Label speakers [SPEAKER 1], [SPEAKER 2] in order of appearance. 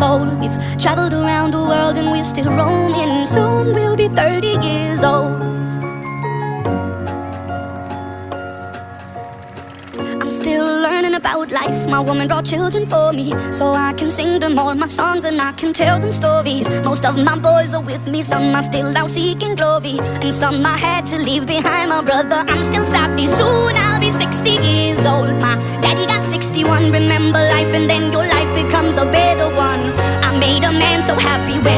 [SPEAKER 1] old. We've traveled around the world and we're still roaming. Soon we'll be 30 years old. I'm still learning about life. My woman brought children for me, so I can sing them all my songs and I can tell them stories. Most of my boys are with me, some are still out seeking glory, and some I had to leave behind. My brother, I'm still savvy. Soon I'll be 60 years old. My daddy got 61. Remember life and then your life becomes a better one. I made a man so happy when